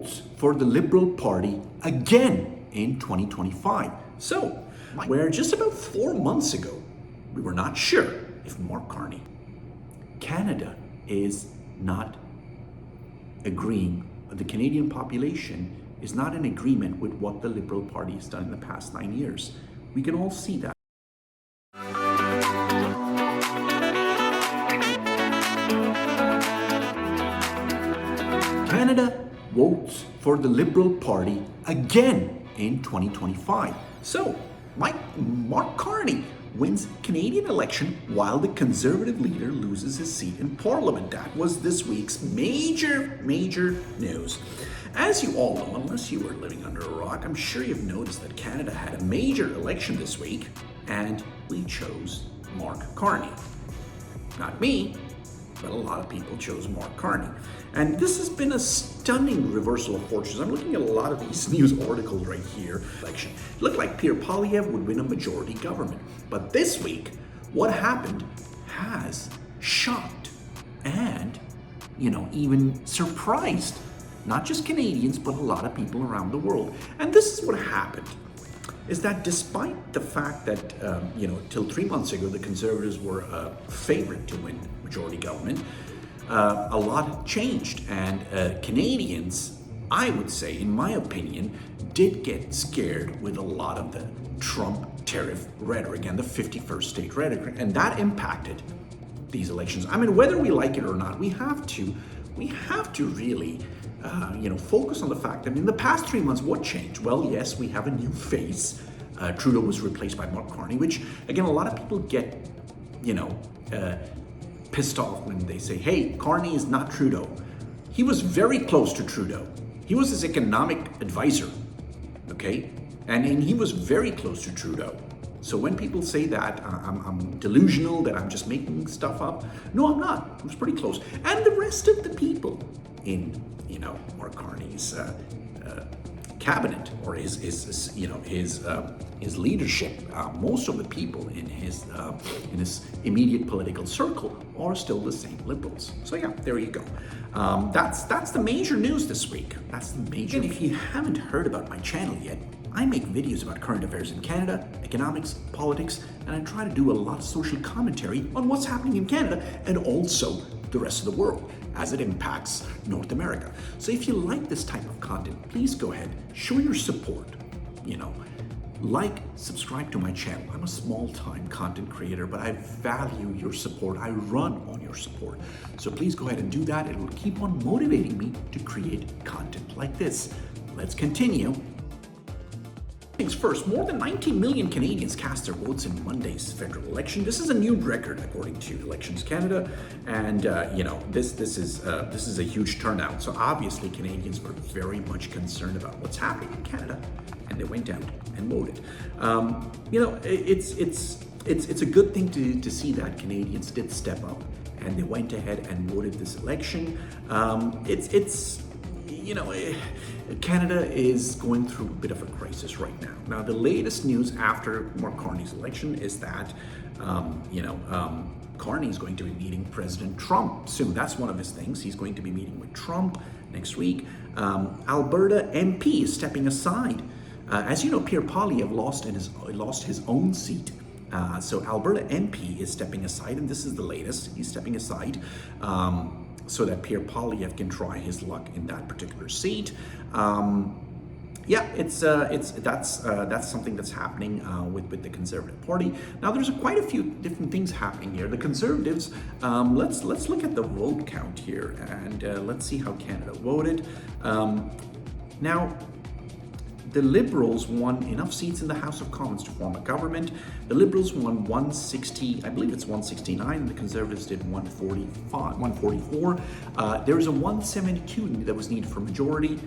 votes for the Liberal Party again in 2025. So, where just about 4 months ago, we were not sure if Mark Carney, Canada is not agreeing, the Canadian population is not in agreement with what the Liberal Party has done in the past 9 years. We can all see that. Canada votes for the Liberal Party again in 2025. So, Mark Carney wins Canadian election while the Conservative leader loses his seat in Parliament. That was this week's major news. As you all know, unless you were living under a rock, I'm sure you've noticed that Canada had a major election this week, and we chose Mark Carney. Not me, but a lot of people chose Mark Carney. And this has been a stunning reversal of fortunes. I'm looking at a lot of these news articles right here. Election. It looked like Pierre Poilievre would win a majority government. But this week, what happened has shocked and, even surprised not just Canadians, but a lot of people around the world. And this is what happened, is that despite the fact that, till 3 months ago, the Conservatives were a favorite to win majority government, a lot changed. And Canadians, I would say, in my opinion, did get scared with a lot of the Trump tariff rhetoric and the 51st state rhetoric. And that impacted these elections. I mean, whether we like it or not, we have to really focus on the fact that in the past 3 months, what changed? Well, yes, we have a new face. Trudeau was replaced by Mark Carney, which, again, a lot of people get, pissed off when they say, hey, Carney is not Trudeau. He was very close to Trudeau. He was his economic advisor, okay? And he was very close to Trudeau. So when people say that I'm delusional, that I'm just making stuff up, no, I'm not. I was pretty close. And the rest of the people in, Mark Carney's cabinet or his leadership, most of the people in his immediate political circle are still the same liberals. So yeah, there you go. That's the major news this week. That's the major. And if you haven't heard about my channel yet, I make videos about current affairs in Canada, economics, politics, and I try to do a lot of social commentary on what's happening in Canada and also the rest of the world as it impacts North America. So if you like this type of content, please go ahead, show your support. Like, subscribe to my channel. I'm a small-time content creator, but I value your support. I run on your support. So please go ahead and do that. It will keep on motivating me to create content like this. Let's continue. Things first, more than 19 million Canadians cast their votes in Monday's federal election. This is a new record according to Elections Canada, and this is a huge turnout. So obviously Canadians were very much concerned about what's happening in Canada, and they went out and voted. It's a good thing to see that Canadians did step up and they went ahead and voted this election. Canada is going through a bit of a crisis right now. Now, the latest news after Mark Carney's election is that, Carney is going to be meeting President Trump soon. That's one of his things. He's going to be meeting with Trump next week. Alberta MP is stepping aside. As you know, Pierre Poilievre lost his own seat. So Alberta MP is stepping aside, and this is the latest. He's stepping aside. So that Pierre Poilievre can try his luck in that particular seat. That's something that's happening with the Conservative Party. Now, there's quite a few different things happening here. The Conservatives, let's look at the vote count here, and let's see how Canada voted. Now, the Liberals won enough seats in the House of Commons to form a government. The Liberals won 160, I believe it's 169, and the Conservatives did 144. There was a 172 that was needed for majority.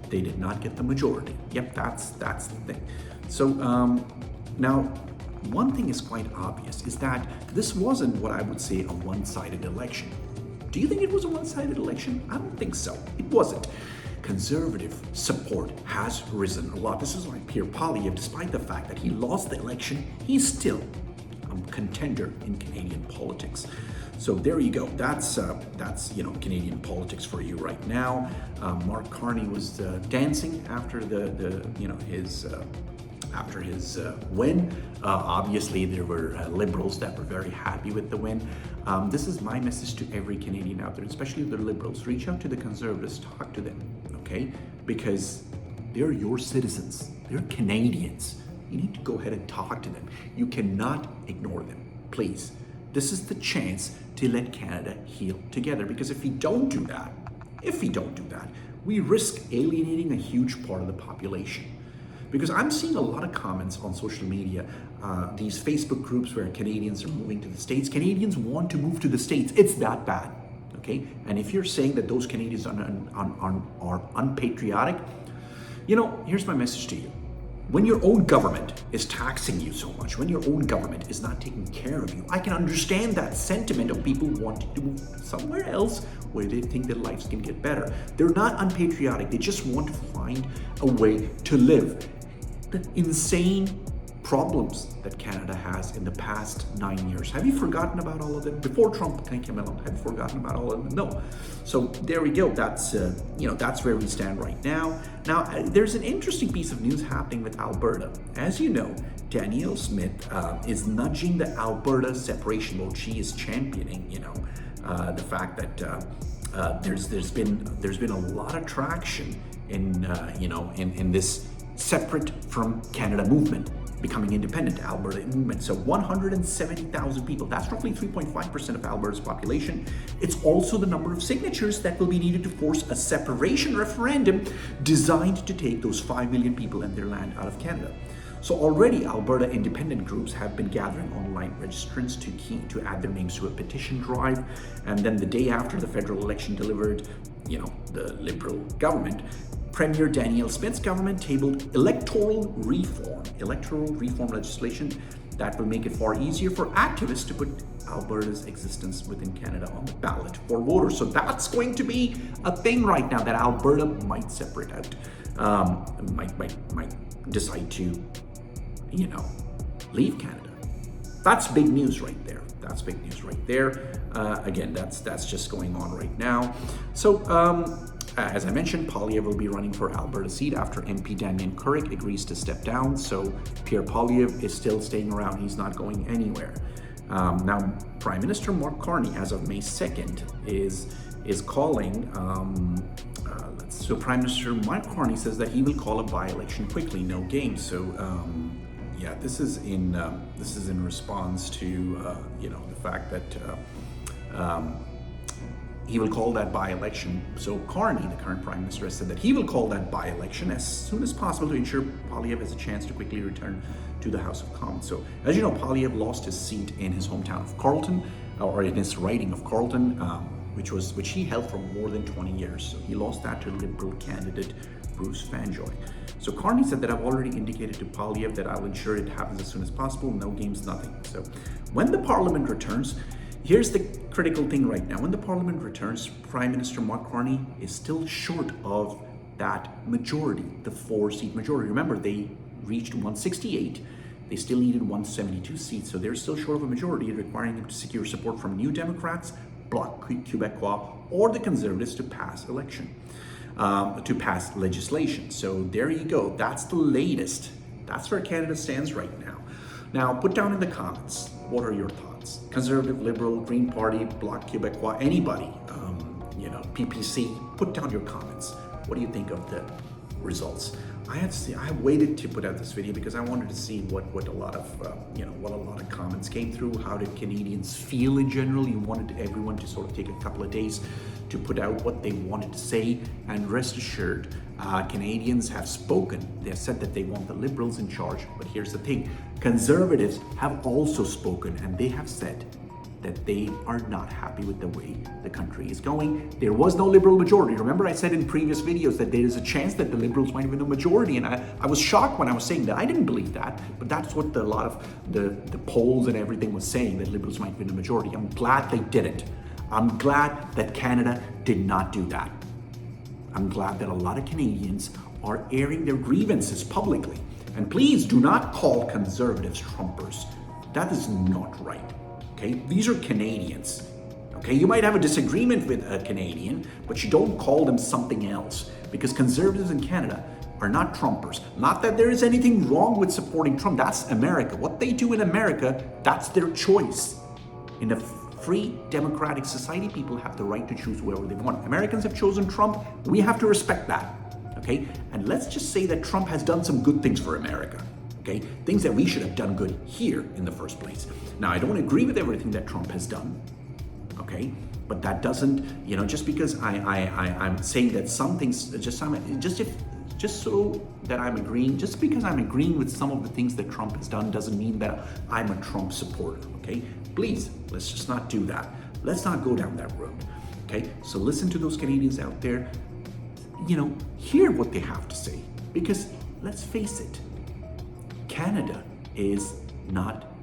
They did not get the majority. Yep, that's the thing. So now, one thing is quite obvious, is that this wasn't what I would say a one-sided election. Do you think it was a one-sided election? I don't think so. It wasn't. Conservative support has risen a lot. This is why Pierre Poilievre, despite the fact that he lost the election, he's still a contender in Canadian politics. So there you go. That's Canadian politics for you right now. Mark Carney was dancing after after his win. Obviously, there were Liberals that were very happy with the win. This is my message to every Canadian out there, especially the Liberals. Reach out to the Conservatives, talk to them, okay? Because they're your citizens. They're Canadians. You need to go ahead and talk to them. You cannot ignore them, please. This is the chance to let Canada heal together. Because if we don't do that, we risk alienating a huge part of the population. Because I'm seeing a lot of comments on social media, these Facebook groups where Canadians are moving to the States. Canadians want to move to the States. It's that bad, okay? And if you're saying that those Canadians are unpatriotic, here's my message to you. When your own government is taxing you so much, when your own government is not taking care of you, I can understand that sentiment of people wanting to move somewhere else where they think their lives can get better. They're not unpatriotic. They just want to find a way to live. The insane problems that Canada has in the past 9 years. Have you forgotten about all of them? Before Trump came along, have you forgotten about all of them? No. So there we go. That's where we stand right now. Now, there's an interesting piece of news happening with Alberta. As you know, Danielle Smith is nudging the Alberta separation vote. She is championing, the fact that there's been a lot of traction in this separate from Canada movement, becoming independent, Alberta movement. So 170,000 people, that's roughly 3.5% of Alberta's population. It's also the number of signatures that will be needed to force a separation referendum designed to take those 5 million people and their land out of Canada. So already Alberta independent groups have been gathering online registrants to add their names to a petition drive. And then the day after the federal election delivered, the Liberal government, Premier Danielle Smith's government tabled electoral reform legislation that will make it far easier for activists to put Alberta's existence within Canada on the ballot for voters. So that's going to be a thing right now, that Alberta might separate out, might decide to, leave Canada. That's big news right there. Again, that's just going on right now. So, as I mentioned, Poilievre will be running for Alberta seat after MP Damien Currick agrees to step down. So Pierre Poilievre is still staying around. He's not going anywhere. Now, Prime Minister Mark Carney, as of May 2nd, is calling. So Prime Minister Mark Carney says that he will call a by-election quickly, no game. So this is in response to the fact that. He will call that by-election. So Carney, the current Prime Minister, has said that he will call that by-election as soon as possible to ensure Poilievre has a chance to quickly return to the House of Commons. So, as you know, Poilievre lost his seat in his hometown of Carleton, or in his riding of Carleton, which he held for more than 20 years. So he lost that to Liberal candidate Bruce Fanjoy. So Carney said that I've already indicated to Poilievre that I'll ensure it happens as soon as possible. No games, nothing. So when the Parliament returns, here's the critical thing right now. When the Parliament returns, Prime Minister Mark Carney is still short of that majority, the 4-seat majority. Remember, they reached 168. They still needed 172 seats, so they're still short of a majority, requiring them to secure support from New Democrats, Bloc Québécois, or the Conservatives to pass legislation. So there you go. That's the latest. That's where Canada stands right now. Now, put down in the comments, what are your thoughts? Conservative, Liberal, Green Party, Bloc Québécois, anybody, PPC, put down your comments. What do you think of the results? I waited to put out this video because I wanted to see what a lot of comments came through. How did Canadians feel in general? You wanted everyone to sort of take a couple of days to put out what they wanted to say, and rest assured, Canadians have spoken. They have said that they want the Liberals in charge, but here's the thing. Conservatives have also spoken, and they have said that they are not happy with the way the country is going. There was no Liberal majority. Remember, I said in previous videos that there is a chance that the Liberals might win a majority, and I was shocked when I was saying that. I didn't believe that, but that's what a lot of the polls and everything was saying, that Liberals might win a majority. I'm glad they didn't. I'm glad that Canada did not do that. I'm glad that a lot of Canadians are airing their grievances publicly. And please do not call Conservatives Trumpers. That is not right. Okay? These are Canadians. Okay, you might have a disagreement with a Canadian, but you don't call them something else, because conservatives in Canada are not Trumpers. Not that there is anything wrong with supporting Trump. That's America. What they do in America, that's their choice. In a free democratic society, people have the right to choose whoever they want. Americans have chosen Trump. We have to respect that. Okay? And let's just say that Trump has done some good things for America. Okay? Things that we should have done good here in the first place. Now, I don't agree with everything that Trump has done. Okay? But that doesn't, just because I'm saying that some things, just so that I'm agreeing, just because I'm agreeing with some of the things that Trump has done doesn't mean that I'm a Trump supporter, okay? Please, let's just not do that. Let's not go down that road, okay? So listen to those Canadians out there, hear what they have to say. Because let's face it, Canada is not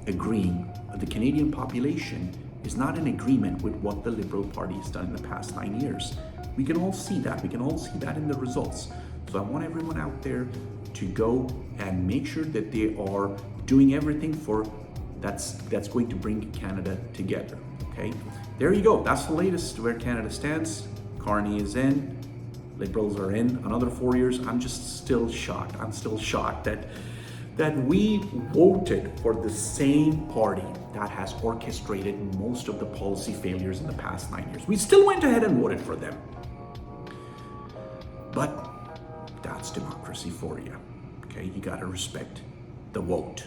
agreeing, the Canadian population is not in agreement with what the Liberal Party has done in the past 9 years. We can all see that. We can all see that in the results. So I want everyone out there to go and make sure that they are doing everything that's going to bring Canada together. Okay, there you go. That's the latest where Canada stands. Carney is in. Liberals are in. Another 4 years. I'm just still shocked. I'm still shocked that we voted for the same party that has orchestrated most of the policy failures in the past 9 years. We still went ahead and voted for them. But that's democracy for you. Okay, you gotta respect the vote.